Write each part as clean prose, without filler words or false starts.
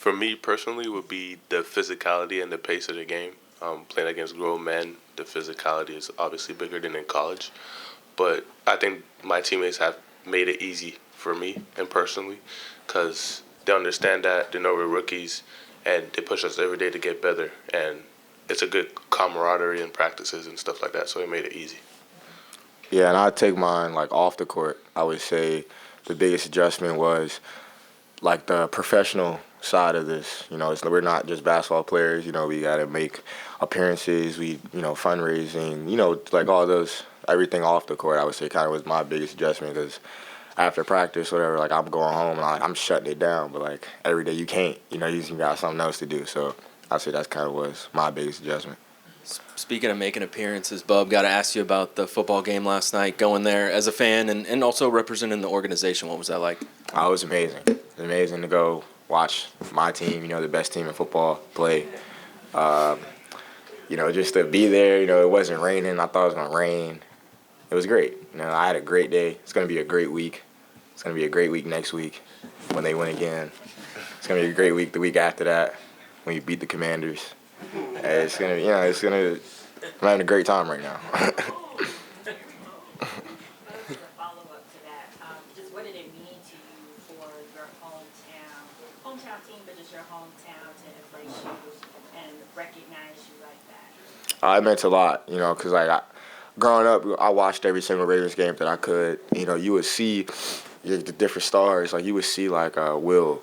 For me personally, would be the physicality and the pace of the game. Playing against grown men, the physicality is obviously bigger than in college. But I think my teammates have made it easy for me and personally because they understand that, they know we're rookies, and they push us every day to get better. And it's a good camaraderie in practices and stuff like that, so it made it easy. Yeah, and I'd take mine like off the court. I would say the biggest adjustment was like the professional side of this. We're not just basketball players. We got to make appearances. Fundraising. Like all those everything off the court. I would say kind of was my biggest adjustment because after practice, whatever, like I'm going home and I'm shutting it down. But like every day you can't. You just got something else to do. So I'd say that's kind of was my biggest adjustment. Speaking of making appearances, Bub, got to ask you about the football game last night, going there as a fan and also representing the organization. What was that like? Oh, it was amazing. It was amazing to go watch my team, the best team in football, play. Just to be there, it wasn't raining. I thought it was going to rain. It was great. I had a great day. It's going to be a great week. It's going to be a great week next week when they win again. It's going to be a great week the week after that when you beat the Commanders. It's gonna, I'm having a great time right now. Follow-up to that, just what did it mean to you for your hometown team, but just your hometown to embrace you and recognize you like that? It meant a lot, because growing up, I watched every single Ravens game that I could. You would see the different stars, like you would see like Will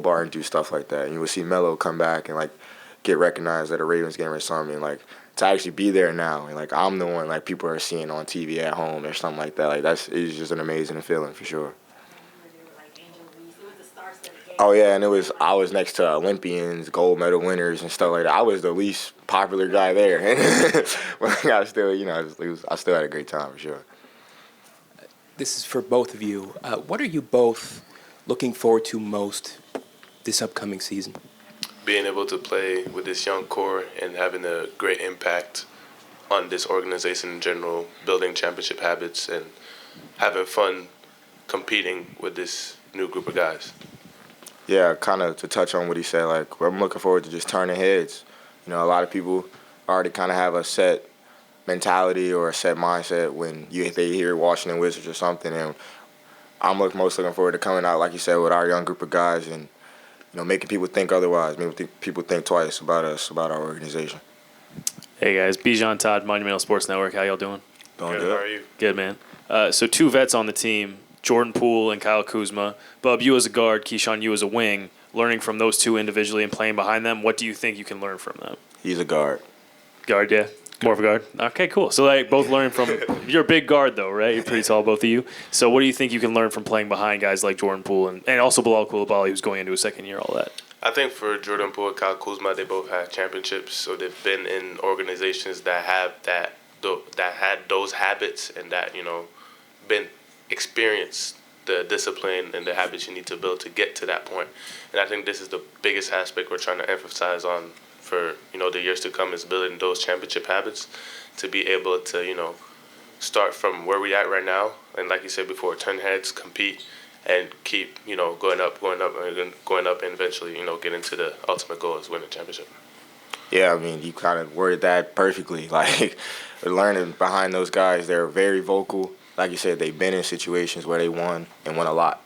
Barton do stuff like that, and you would see Melo come back and like get recognized at a Ravens game or something, like to actually be there now, and like I'm the one like people are seeing on TV at home or something like that. Like it's just an amazing feeling for sure. Oh yeah, and I was next to Olympians, gold medal winners and stuff like that. I was the least popular guy there, but I still, I still had a great time for sure. This is for both of you. What are you both looking forward to most this upcoming season? Being able to play with this young core and having a great impact on this organization in general, building championship habits and having fun competing with this new group of guys. Yeah, kind of to touch on what he said, like I'm looking forward to just turning heads. A lot of people already kind of have a set mentality or a set mindset when they hear Washington Wizards or something, and I'm most looking forward to coming out, like you said, with our young group of guys and making people think otherwise, making people think twice about us, about our organization. Hey guys, 𝗙𝗢𝗟𝗡𝗙, Monumental Sports Network. How y'all doing? Doing Good. good. How are you? Good, man. So two vets on the team, Jordan Poole and Kyle Kuzma. Bub, you as a guard, Kyshawn, you as a wing. Learning from those two individually and playing behind them, what do you think you can learn from them? He's a guard. Guard, yeah. More of a guard. Okay, cool. So like both learning from. You're a big guard though, right? You're pretty tall, both of you. So what do you think you can learn from playing behind guys like Jordan Poole and also Bilal Coulibaly, who's going into his second year, all that? I think for Jordan Poole and Kyle Kuzma, they both have championships, so they've been in organizations that have that had those habits and that been experienced the discipline and the habits you need to build to get to that point. And I think this is the biggest aspect we're trying to emphasize on for the years to come is building those championship habits to be able to start from where we're at right now and like you said before, turn heads, compete, and keep going up, and eventually get into the ultimate goal is winning a championship. Yeah, I mean, you kind of worded that perfectly. Like, learning behind those guys, they're very vocal. Like you said, they've been in situations where they won and won a lot.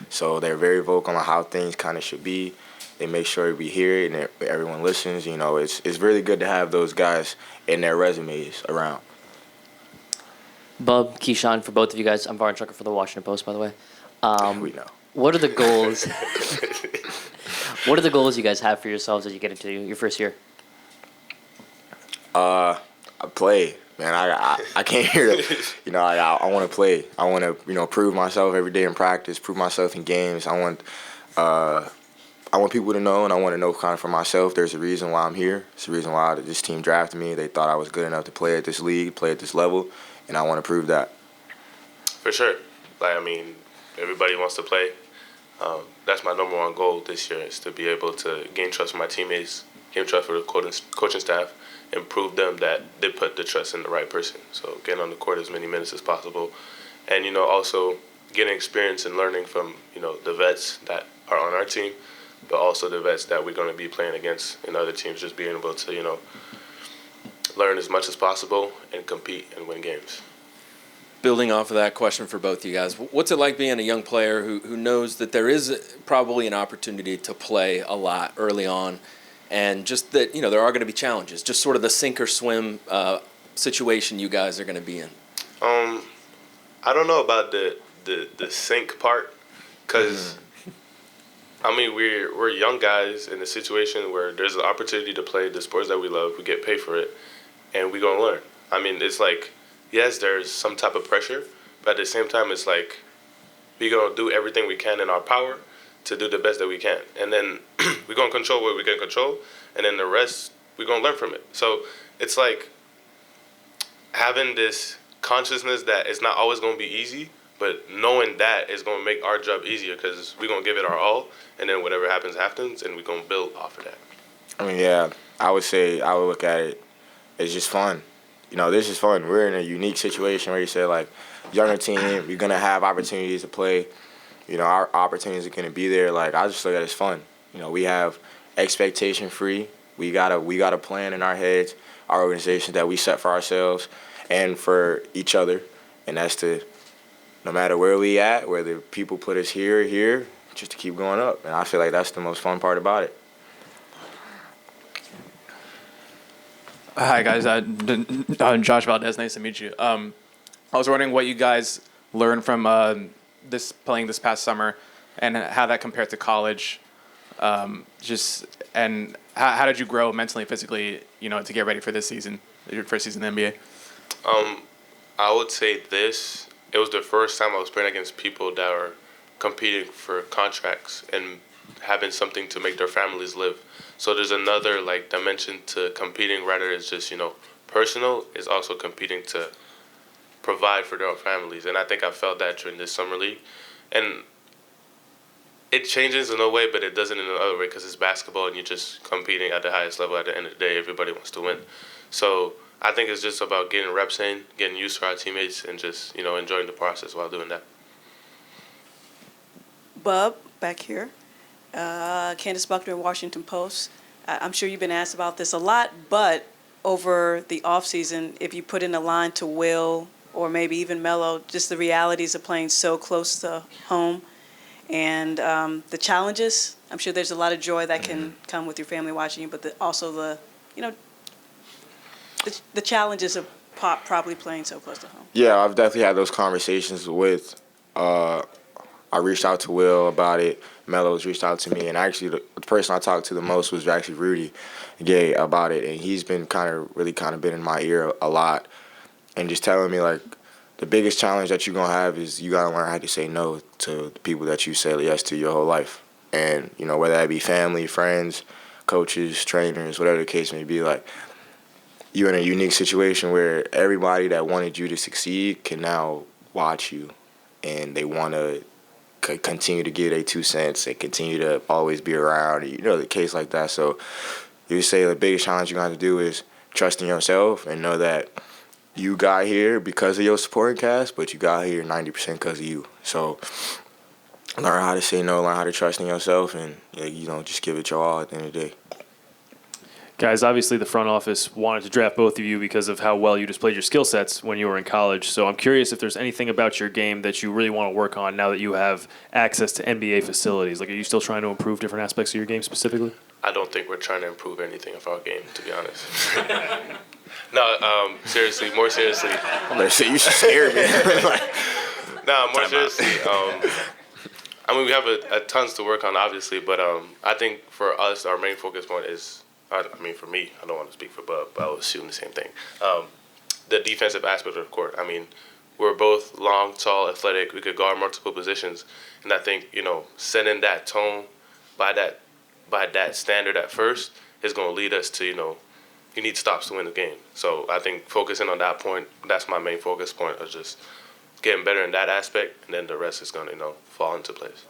So they're very vocal on how things kind of should be. They make sure we hear it and everyone listens. It's really good to have those guys in their resumes around. Bub, Kyshawn, for both of you guys, I'm Varn Trucker for the Washington Post, by the way. We know. What are the goals? What are the goals you guys have for yourselves as you get into your first year? I play, man. I can't hear it. I want to play. I want to prove myself every day in practice, prove myself in games. I want people to know, and I want to know kind of for myself. There's a reason why I'm here. It's the reason why this team drafted me. They thought I was good enough to play at this league, play at this level, and I want to prove that. For sure. Everybody wants to play. That's my number one goal this year is to be able to gain trust from my teammates, gain trust for the coaching staff, and prove them that they put the trust in the right person. So getting on the court as many minutes as possible. And, also getting experience and learning from, the vets that are on our team but also the vets that we're going to be playing against in other teams, just being able to, learn as much as possible and compete and win games. Building off of that question for both you guys, what's it like being a young player who knows that there is probably an opportunity to play a lot early on, and just that, there are going to be challenges, just sort of the sink or swim situation you guys are going to be in? I don't know about the sink part, because we're young guys in a situation where there's an opportunity to play the sports that we love. We get paid for it, and we're gonna learn. It's like, yes, there's some type of pressure, but at the same time, it's like we're gonna do everything we can in our power to do the best that we can, and then we're gonna control what we can control, and then the rest we're gonna learn from it. So it's like having this consciousness that it's not always gonna be easy, but knowing that is going to make our job easier, because we're going to give it our all, and then whatever happens, happens, and we're going to build off of that. I would say I would look at it as just fun. This is fun. We're in a unique situation where you say, like, younger team, you're going to have opportunities to play. Our opportunities are going to be there. Like, I just look at it as fun. We have expectation-free. We got a plan in our heads, our organization that we set for ourselves and for each other, and that's to, no matter where we at, whether people put us here or here, just to keep going up. And I feel like that's the most fun part about it. Hi, guys. I'm Josh Valdez. Nice to meet you. I was wondering what you guys learned from playing this past summer, and how that compared to college. And how did you grow mentally, physically, to get ready for this season, your first season in the NBA? I would say this. It was the first time I was playing against people that are competing for contracts and having something to make their families live. So there's another dimension to competing, rather it's just, personal, is also competing to provide for their own families. And I think I felt that during this summer league. And it changes in a way, but it doesn't in another way, because it's basketball and you're just competing at the highest level. At the end of the day, everybody wants to win. So I think it's just about getting reps in, getting used to our teammates, and just, enjoying the process while doing that. Bub, back here. Candace Buckner, Washington Post. I'm sure you've been asked about this a lot, but over the offseason, if you put in a line to Will or maybe even Melo, just the realities of playing so close to home and the challenges, I'm sure there's a lot of joy that can come with your family watching you, but also the challenges of probably playing so close to home. Yeah, I've definitely had those conversations with. I reached out to Will about it. Melo's reached out to me, and actually the person I talked to the most was actually Rudy Gay about it, and he's been really been in my ear a lot, and just telling me like the biggest challenge that you're gonna have is you gotta learn how to say no to the people that you said yes to your whole life, and whether that be family, friends, coaches, trainers, whatever the case may be, like. You're in a unique situation where everybody that wanted you to succeed can now watch you, and they want to continue to give their 2 cents and continue to always be around, the case like that. So you say the biggest challenge you're going to do is trusting yourself and know that you got here because of your supporting cast, but you got here 90% because of you. So learn how to say no, learn how to trust in yourself, and just give it your all at the end of the day. Guys, obviously the front office wanted to draft both of you because of how well you displayed your skill sets when you were in college. So I'm curious if there's anything about your game that you really want to work on now that you have access to NBA facilities. Like, are you still trying to improve different aspects of your game specifically? I don't think we're trying to improve anything of our game, to be honest. No, seriously, more seriously. I'm going to say you should scare me. More seriously. We have a tons to work on, obviously, but I think for us, our main focus point is, for me, I don't want to speak for Bub, but I was assuming the same thing. The defensive aspect of the court. We're both long, tall, athletic. We could guard multiple positions, and I think setting that tone by that standard at first is going to lead us to you need stops to win the game. So I think focusing on that point, that's my main focus point, of just getting better in that aspect, and then the rest is going to fall into place.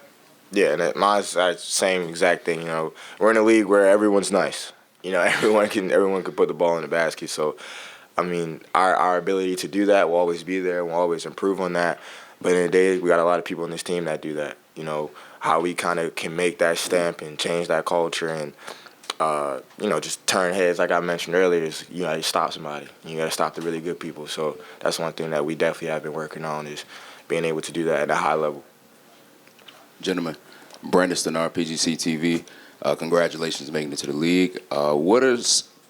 Yeah, and mine's the same exact thing. We're in a league where everyone's nice. Everyone can put the ball in the basket. So, our ability to do that will always be there. We'll always improve on that. But in the day, we got a lot of people on this team that do that. how we kind of can make that stamp and change that culture and, just turn heads, like I mentioned earlier, is you got to stop somebody. You got to stop the really good people. So that's one thing that we definitely have been working on is being able to do that at a high level. Gentlemen, Brandon Stenard, PGC TV. Congratulations making it to the league. What are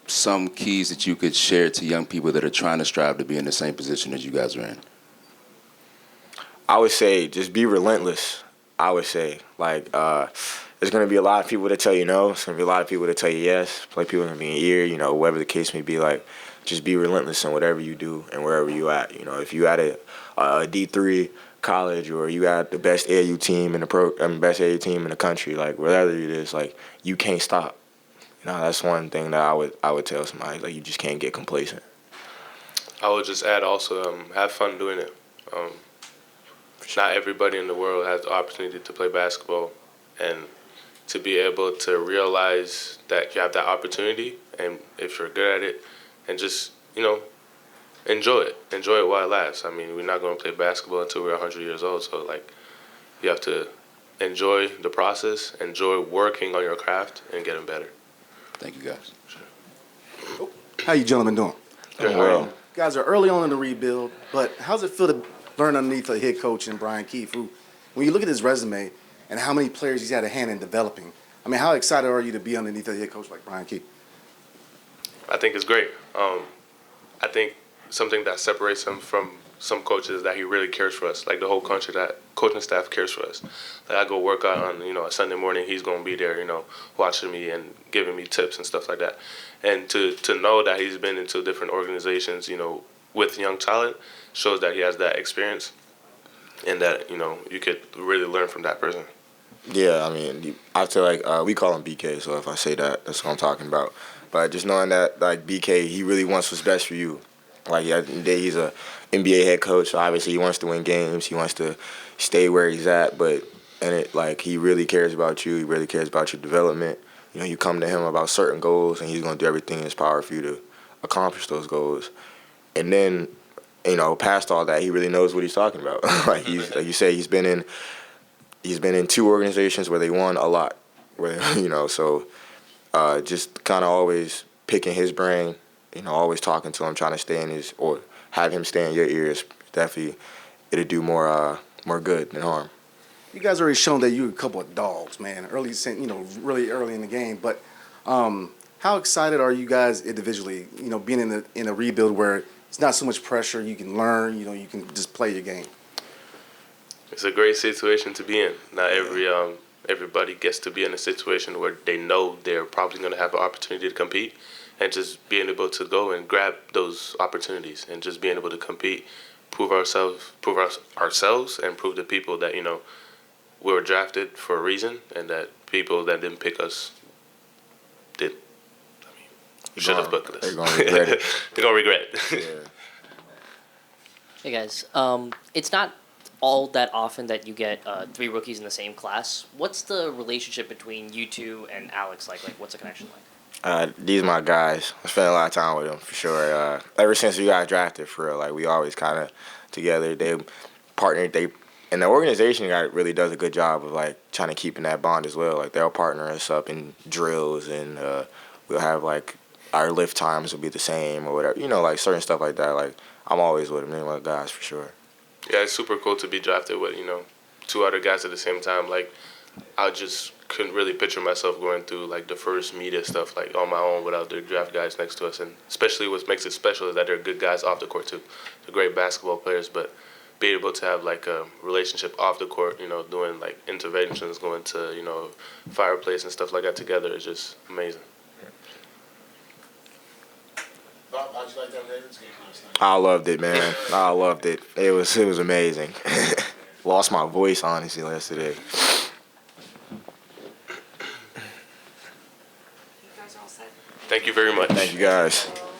some keys that you could share to young people that are trying to strive to be in the same position as you guys are in? I would say just be relentless. I would say, there's going to be a lot of people that tell you no. There's going to be a lot of people that tell you yes. People are going to be in your ear, whatever the case may be. Just be relentless in whatever you do and wherever you at. If you at a D3 college or you got the best AAU team in the best AAU team in the country, whatever it is, you can't stop. That's one thing that I would tell somebody. You just can't get complacent. I would just add also, have fun doing it. Not everybody in the world has the opportunity to play basketball, and to be able to realize that you have that opportunity, and if you're good at it, and just, enjoy it. Enjoy it while it lasts. I mean, we're not going to play basketball until we're 100 years old, so, you have to enjoy the process, enjoy working on your craft, and getting better. Thank you, guys. Sure. How you gentlemen doing? Doing well. Guys are early on in the rebuild, but how's it feel to learn underneath a head coach in Brian Keefe, who, when you look at his resume and how many players he's had a hand in developing, how excited are you to be underneath a head coach like Brian Keefe? I think it's great. I think something that separates him from some coaches is that he really cares for us. The whole country, that coaching staff cares for us. I go work out on, a Sunday morning, he's going to be there, watching me and giving me tips and stuff like that. And to know that he's been into different organizations, with young talent shows that he has that experience and that, you could really learn from that person. Yeah, I feel like we call him BK, so if I say that, that's what I'm talking about. But just knowing that, BK, he really wants what's best for you. At the end of the day, he's a NBA head coach, so obviously he wants to win games. He wants to stay where he's at, but he really cares about you. He really cares about your development. You come to him about certain goals, and he's going to do everything in his power for you to accomplish those goals. And then, past all that, he really knows what he's talking about. Like you say, he's been in 2 organizations where they won a lot. So just kind of always picking his brain, always talking to him, trying to stay in his, or have him stay in your ears. Definitely, it'll do more good than harm. You guys already shown that you're a couple of dogs, man. Really early in the game. But how excited are you guys individually? Being in a rebuild where it's not so much pressure. You can learn. You can just play your game. It's a great situation to be in. Not everybody gets to be in a situation where they know they're probably going to have an opportunity to compete, and just being able to go and grab those opportunities and just being able to compete, prove ourselves, and prove to people that we were drafted for a reason, and that people that didn't pick us did. Should have booked us. They're going to regret it. They're going to regret it. Yeah. Hey guys, it's not all that often that you get 3 rookies in the same class. What's the relationship between you two and Alex like? What's the connection like? These are my guys. I spent a lot of time with them for sure. Ever since we got drafted, for real, we always kind of together. They partnered. And the organization really does a good job of trying to keep in that bond as well. They'll partner us up in drills, and we'll have our lift times will be the same or whatever. Certain stuff like that. I'm always with them. They're my guys for sure. Yeah, it's super cool to be drafted with 2 other guys at the same time. I just couldn't really picture myself going through the first media stuff on my own without the draft guys next to us. And especially what makes it special is that they're good guys off the court too. They're great basketball players, but being able to have a relationship off the court, doing interventions, going to fireplace and stuff like that together is just amazing. How'd you like that Ravens game last night? I loved it, man. I loved it. It was amazing. Lost my voice honestly yesterday. You guys are all set? Thank you very much. Thank you guys.